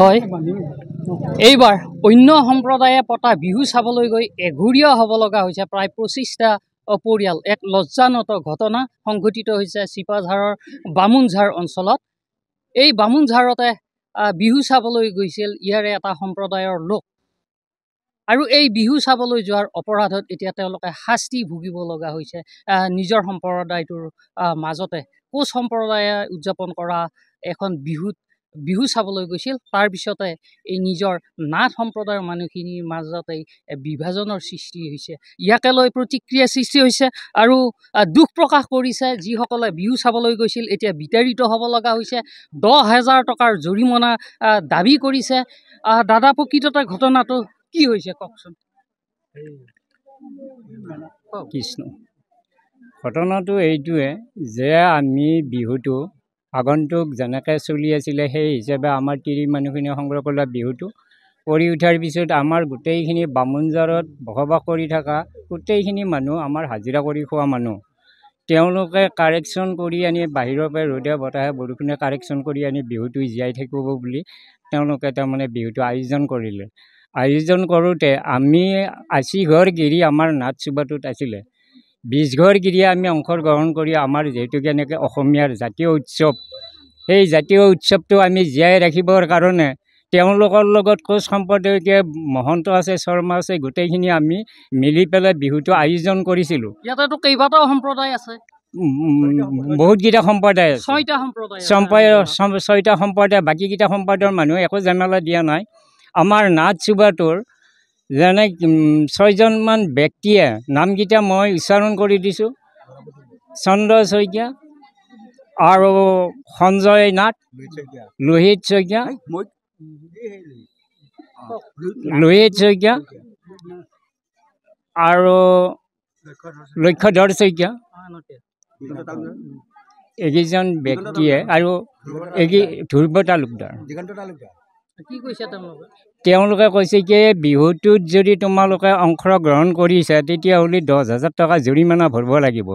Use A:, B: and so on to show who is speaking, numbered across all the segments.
A: হয় এইবাৰ অন্য সম্প্ৰদায়ে পতা বিহু চাবলৈ গৈ এঘৰীয়া হ'ব লগা হৈছে প্ৰায় 25টা পৰিয়াল। এক লজ্জানত ঘটনা সংঘটিত হৈছে চিপাঝাৰৰ বামুণঝাৰ অঞ্চলত। এই বামুণঝাৰতে বিহু চাবলৈ গৈছিল ইয়াৰে এটা সম্প্ৰদায়ৰ লোক আৰু এই বিহু চাবলৈ যোৱাৰ অপৰাধত এতিয়া তেওঁলোকে শাস্তি ভুগিব লগা হৈছে। নিজৰ সম্প্ৰদায়টোৰ মাজতে কোচ সম্প্ৰদায়ে উদযাপন কৰা এখন বিহু চাবলৈ গৈছিল, তাৰ পিছতে এই নিজৰ নাথ সম্প্ৰদায়ৰ মানুহখিনিৰ মাজতেই বিভাজনৰ সৃষ্টি হৈছে। ইয়াকে লৈ প্ৰতিক্ৰিয়া সৃষ্টি হৈছে আৰু দুখ প্ৰকাশ কৰিছে যিসকলে বিহু চাবলৈ গৈছিল এতিয়া বিতাড়িত হ'ব লগা হৈছে। 10,000 টকাৰ জৰিমনা দাবী কৰিছে। দাদা, প্ৰকৃততে ঘটনাটো কি হৈছে কওকচোন।
B: কৃষ্ণ, ঘটনাটো এইটোৱে যে আমি বিহুটো আগন্তুক যেনেকৈ চলি আছিলে সেই হিচাপে আমাৰ তিৰি মানুহখিনি সংগ্ৰহ কৰা বিহুটো কৰি উঠাৰ পিছত আমাৰ গোটেইখিনি বামুণঝাৰত বসবাস কৰি থকা গোটেইখিনি মানুহ আমাৰ হাজিৰা কৰি খোৱা মানুহ, তেওঁলোকে কাৰেকশ্যন কৰি আনি বাহিৰৰ পৰা ৰ'দে বতাহে বৰষুণে কাৰেকশ্যন কৰি আনি বিহুটো জীয়াই থাকিব বুলি তেওঁলোকে তাৰমানে বিহুটো আয়োজন কৰিলে। আয়োজন কৰোঁতে আমি 80 ঘৰ গিৰি আমাৰ নাথ চুবাটোত আছিলে। 20 ঘৰ গিৰিয়ে আমি অংশগ্ৰহণ কৰি আমাৰ যিহেতুকে এনেকৈ অসমীয়াৰ জাতীয় উৎসৱ, সেই জাতীয় উৎসৱটো আমি জীয়াই ৰাখিবৰ কাৰণে তেওঁলোকৰ লগত কোচ সম্প্ৰদায়কে মহন্ত আছে, শৰ্মা আছে, গোটেইখিনি আমি মিলি পেলাই বিহুটো আয়োজন কৰিছিলোঁ।
A: ইয়াতেতো কেইবাটাও সম্প্ৰদায় আছে,
B: বহুতকেইটা সম্প্ৰদায় আছে,
A: 6টা সম্প্ৰদায়,
B: 6টা সম্প্ৰদায়। বাকীকেইটা সম্প্ৰদায়ৰ মানুহে একো জামেলা দিয়া নাই। আমাৰ নাথ চুবাটোৰ যেনে 6জনমান ব্যক্তিয়ে নামকেইটা মই উচ্চাৰণ কৰি দিছোঁ: চন্দ্ৰ শইকীয়া আৰু সঞ্জয় নাথ, লোহিত শইকীয়া, আৰু লক্ষ্যধৰ শইকীয়া, এইকেইজন ব্যক্তিয়ে আৰু ধ্ৰুৱ তালুকদাৰ।
A: কি কৈছে
B: তেওঁলোকে কৈছে কি বিহুটোত যদি তোমালোকে অংশগ্ৰহণ কৰিছা তেতিয়াহ'লে 10,000 টকা জৰিমনা ভৰিব লাগিব।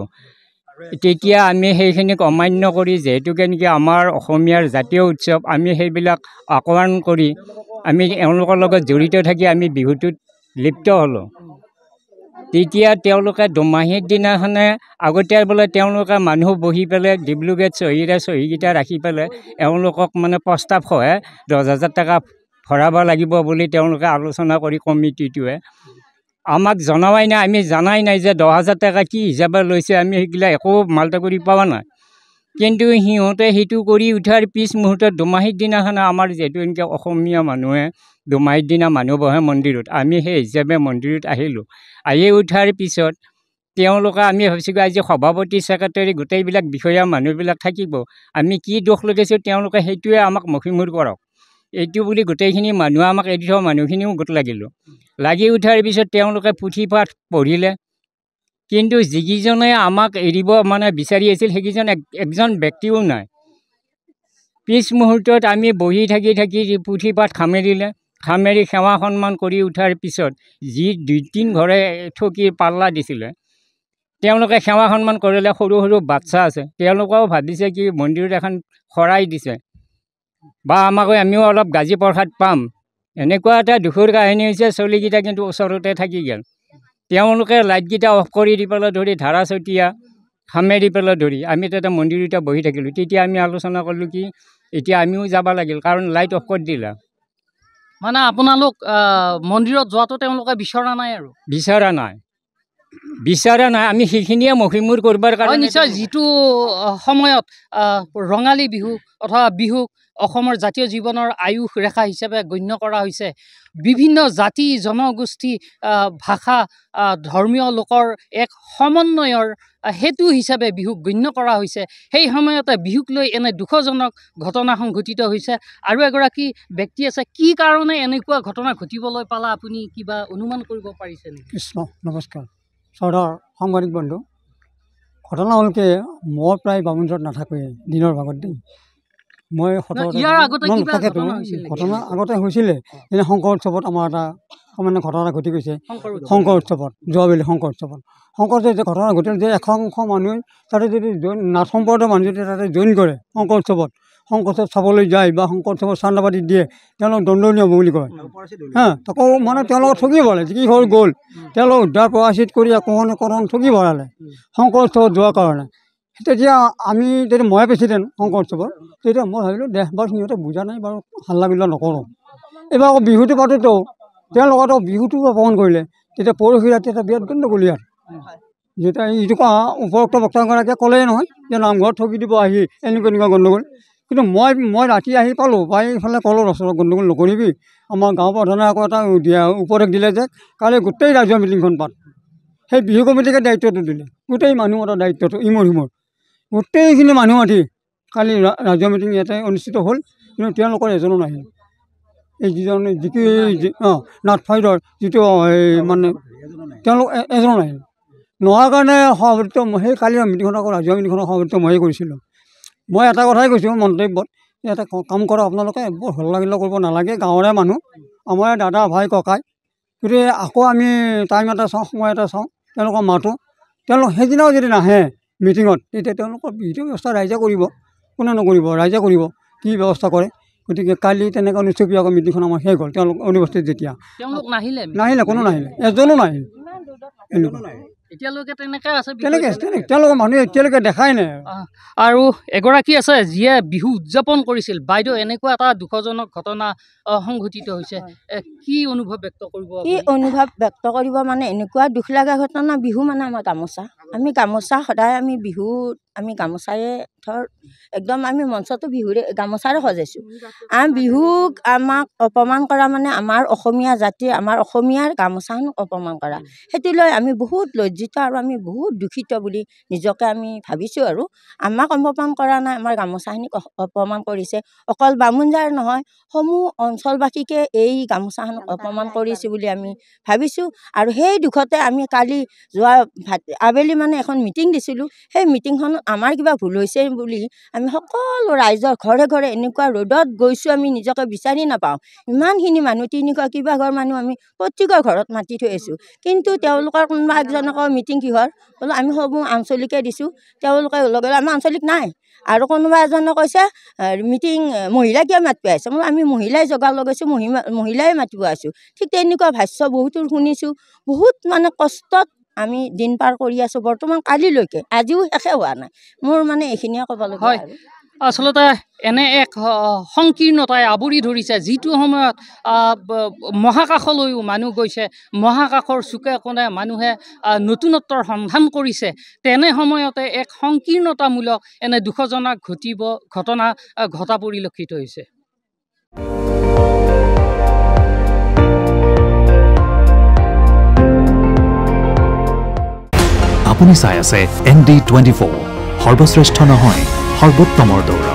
B: তেতিয়া আমি সেইখিনিক অমান্য কৰি যিহেতুকে নেকি আমাৰ অসমীয়াৰ জাতীয় উৎসৱ, আমি সেইবিলাক আহ্বান কৰি আমি এওঁলোকৰ লগত জড়িত থাকি আমি বিহুটোত লিপ্ত হ'লোঁ। তেতিয়া তেওঁলোকে দুমাহীৰ দিনাখনে আগতীয়া বোলে তেওঁলোকে মানুহ বহি পেলাই ডিব্ৰুগড় চহীকেইটা ৰাখি পেলাই এওঁলোকক মানে প্ৰস্তাৱ সহে 10,000 টকা ভৰাব লাগিব বুলি তেওঁলোকে আলোচনা কৰি কমিটিটোৱে আমাক জনাৱাই নাই। আমি জানাই নাই যে 10,000 টকা কি হিচাপে লৈছে, আমি সেইবিলাক একো মাল্টা কৰি পোৱা নাই। কিন্তু সিহঁতে সেইটো কৰি উঠাৰ পিছ মুহূৰ্তত দুমাহীৰ দিনাখনে আমাৰ যিহেতু এনেকৈ অসমীয়া মানুহে দুমাহীৰ দিনা মানুহ বহে মন্দিৰত, আমি সেই হিচাপে মন্দিৰত আহিলোঁ। আহি উঠাৰ পিছত তেওঁলোকে আমি ভাবিছোঁ আজি সভাপতি ছেক্ৰেটাৰী গোটেইবিলাক বিষয়া মানুহবিলাক থাকিব, আমি কি দোষ লগাইছোঁ তেওঁলোকে সেইটোৱে আমাক মষিমূৰ কৰক এইটো বুলি গোটেইখিনি মানুহে আমাক এৰি থোৱা মানুহখিনিও গোট লাগিলোঁ। লাগি উঠাৰ পিছত তেওঁলোকে পুথি পাঠ পঢ়িলে, কিন্তু যিকেইজনে আমাক এৰিব মানে বিচাৰি আছিল সেইকেইজন একজন ব্যক্তিও নাই। পিছ মুহূৰ্তত আমি বহি থাকি পুথি পাঠ খামেৰি সেৱা সন্মান কৰি উঠাৰ পিছত যি 2-3 ঘৰে ঠকি পাল্লা দিছিলে তেওঁলোকে সেৱা সন্মান কৰিলে। সৰু সৰু বাচ্চা আছে, তেওঁলোকেও ভাবিছে কি মন্দিৰত এখন শৰাই দিছে বা আমিও অলপ গাজি প্ৰসাদ পাম, এনেকুৱা এটা দুখৰ কাহিনী হৈছে। চলিকেইটা কিন্তু ওচৰতে থাকি গ'ল। তেওঁলোকে লাইটকেইটা অফ কৰি দি পেলাই ধৰি ধাৰা চটিয়া খামেৰি পেলাই ধৰি আমি তাতে মন্দিৰতে বহি থাকিলোঁ। তেতিয়া আমি আলোচনা কৰিলোঁ কি এতিয়া আমিও যাব লাগিল, কাৰণ লাইট অফ কৰি দিলা।
A: মানে আপোনালোক মন্দিৰত যোৱাটো তেওঁলোকে বিচৰা নাই আৰু
B: বিচৰা নাই। আমি সেইখিনিয়ে মষিমূৰ কৰিবৰ কাৰণে
A: নিশ্চয় যিটো সময়ত ৰঙালী বিহু অথবা বিহুক অসমৰ জাতীয় জীৱনৰ আয়ুস ৰেখা হিচাপে গণ্য কৰা হৈছে, বিভিন্ন জাতি জনগোষ্ঠী ভাষা ধৰ্মীয় লোকৰ এক সমন্বয়ৰ হেতু হিচাপে বিহুক গণ্য কৰা হৈছে, সেই সময়তে বিহুক লৈ এনে দুখজনক ঘটনা সংঘটিত হৈছে। আৰু এগৰাকী ব্যক্তি আছে, কি কাৰণে এনেকুৱা ঘটনা ঘটিবলৈ পালা আপুনি কিবা অনুমান কৰিব পাৰিছে নেকি?
C: কৃষ্ণ, নমস্কাৰ। চৌধৰ সাংবাদিক বন্ধু, ঘটনা হ'ল কি মই প্ৰায় বামুণঝাৰত নাথাকোঁৱেই দিনৰ ভাগত দেই। মই ঘটনা আগতে হৈছিলে এনে শংকৰ উৎসৱত আমাৰ এটা সামান্য ঘটনা ঘটি গৈছে। শংকৰ উৎসৱত যোৱাবেলি শংকৰ উৎসৱত ঘটনা ঘটিল যে একাংশ মানুহে তাতে যদি নাথ সম্প্ৰদায়ৰ মানুহ যদি তাতে জইন কৰে শংকৰ উৎসৱত, শংকৰোৎসৱ চাবলৈ যায় বা শংকৰোৎসৱৰ চান্দা পাতি দিয়ে তেওঁলোক দণ্ডনীয় হ'ব বুলি কয় তাকো মানে তেওঁলোকক ঠগি ভৰালে যি ঘৰ গ'ল তেওঁলোক উদ্ধাৰ প্ৰয়াচিত কৰি আকৰ্ষণ ঠগি ভৰালে শংকৰোৎসৱত যোৱাৰ কাৰণে তেতিয়া আমি যদি মই প্ৰেচিডেণ্ট শংকৰোৎসৱৰ তেতিয়া মই ভাবিলোঁ দেশবাৰ সিহঁতে বুজা নাই বাৰু হাল্লা বিল্লা নকৰোঁ এইবাৰ আকৌ বিহুটো পাতোঁতো তেওঁলোকতো বিহুটো অপমান কৰিলে তেতিয়া পৰহি ৰাতি এটা বিৰাট গণ্ডগোল ইয়াত যেতিয়া এইটো উপৰোক্ত বক্তাগৰাকীয়ে ক'লেই নহয় যে নামঘৰত ঠগি দিব আহি এনেকুৱা গণ্ডগোল কিন্তু মই ৰাতি আহি পালোঁ পাই এইফালে ক'লোঁ ওচৰত গণ্ডগোল নকৰিবি আমাৰ গাঁও প্ৰধানে আকৌ এটা উপদেশ দিলে যে কালি গোটেই ৰাজ্যৰ মিটিংখন পাত সেই বিহু কমিটিকে দায়িত্বটো দিলে গোটেই মানুহ মতাৰ দায়িত্বটো ইমূৰ সিমূৰ গোটেইখিনি মানুহ মাতি কালি ৰাজ্য মিটিং ইয়াতে অনুষ্ঠিত হ'ল কিন্তু তেওঁলোকৰ এজনো নাহিল এই যিজন নাটফাইডৰ যিটো মানে তেওঁলোক এজনো নাহিল নোহোৱাৰ কাৰণে সভাপতিত্ব সেই কালিৰ মিটিংখনত আকৌ ৰাজ্য মিটিংখনৰ সভাপতিত্ব ময়ে কৰিছিলোঁ মই এটা কথাই কৈছোঁ মন্তব্যত এটা কাম কৰক আপোনালোকে বৰ হল্লা গিল্লা কৰিব নালাগে গাঁৱৰে মানুহ আমাৰ দাদা ভাই ককাই গতিকে আকৌ আমি টাইম এটা চাওঁ সময় এটা চাওঁ তেওঁলোকক মাতোঁ তেওঁলোক সেইদিনাও যদি নাহে মিটিঙত তেতিয়া তেওঁলোকৰ বিহিত ব্যৱস্থা ৰাইজে কৰিব কোনে নকৰিব ৰাইজে কৰিব কি ব্যৱস্থা কৰে গতিকে কালি তেনেকৈ অনুষ্ঠিত আকৌ মিটিংখন আমাৰ শেষ হ'ল তেওঁলোক অনুপস্থিত যেতিয়া নাহিলে কোনো নাহিলে এজনো নাহিল এনেকুৱা তেনেকৈ তেওঁলোকৰ মানুহে এতিয়ালৈকে দেখাই নাই
A: আৰু এগৰাকী আছে যিয়ে বিহু উদযাপন কৰিছিল বাইদেউ এনেকুৱা এটা দুখজনক ঘটনা সংঘটিত হৈছে কি অনুভৱ ব্যক্ত কৰিব
D: মানে এনেকুৱা দুখ লগা ঘটনা বিহু মানে আমাৰ গামোচা আমি গামোচা সদায় আমি বিহুত আমি গামোচাৰে ধৰ একদম আমি মঞ্চটো বিহুৰে গামোচাৰে সজাইছোঁ বিহুক আমাক অপমান কৰা মানে আমাৰ অসমীয়া জাতিৰ আমাৰ অসমীয়াৰ গামোচাখনক অপমান কৰা সেইটো লৈ আমি বহুত লজ্জিত আৰু আমি বহুত দুখিত বুলি নিজকে আমি ভাবিছোঁ আৰু আমাক অপমান কৰা নাই আমাৰ গামোচাখিনিক অপমান কৰিছে অকল বামুণজাৰ নহয় সমূহ অঞ্চলবাসীকে এই গামোচাখনক অপমান কৰিছে বুলি আমি ভাবিছোঁ আৰু সেই দুখতে আমি কালি যোৱা আবেলি মানে এখন মিটিং দিছিলোঁ সেই মিটিংখনত আমাৰ কিবা ভুল হৈছে বুলি আমি সকলো ৰাইজৰ ঘৰে ঘৰে এনেকুৱা ৰ'দত গৈছোঁ আমি নিজকে বিচাৰি নাপাওঁ ইমানখিনি মানুহ তিনিশ কিবা ঘৰ মানুহ আমি প্ৰত্যেকৰ ঘৰত মাতি থৈ আছোঁ কিন্তু তেওঁলোকৰ কোনোবা একজনকৰ মিটিং কিহৰ বোলো আমি সমূহ আঞ্চলিকে দিছোঁ তেওঁলোকে লগে আমাৰ আঞ্চলিক নাই আৰু কোনোবা এজনে কৈছে মিটিং মহিলা কিয় মাতিব আহিছে মই আমি মহিলাই জগাৰ লগাইছোঁ মহিলাই মাতিব আছোঁ ঠিক তেনেকুৱা ভাষ্য বহুতো শুনিছোঁ বহুত মানে কষ্টত আমি দিন পাৰ কৰি আছোঁ বৰ্তমান কালিলৈকে আজিও শেষে হোৱা নাই মোৰ মানে এইখিনিয়ে ক'ব লগা
A: হয় আচলতে এনে এক সংকীৰ্ণতাই আৱৰি ধৰিছে যিটো সময়ত মহাকাশলৈও মানুহ গৈছে মহাকাশৰ চুকে কোণে মানুহে নতুনত্বৰ সন্ধান কৰিছে তেনে সময়তে এক সংকীৰ্ণতামূলক এনে দুখজনক ঘটনা ঘটা পৰিলক্ষিত হৈছে
E: আপুনি চাই আছে ND24 সৰ্বশ্ৰেষ্ঠ নহয় সৰ্বোত্তমৰ দৌৰ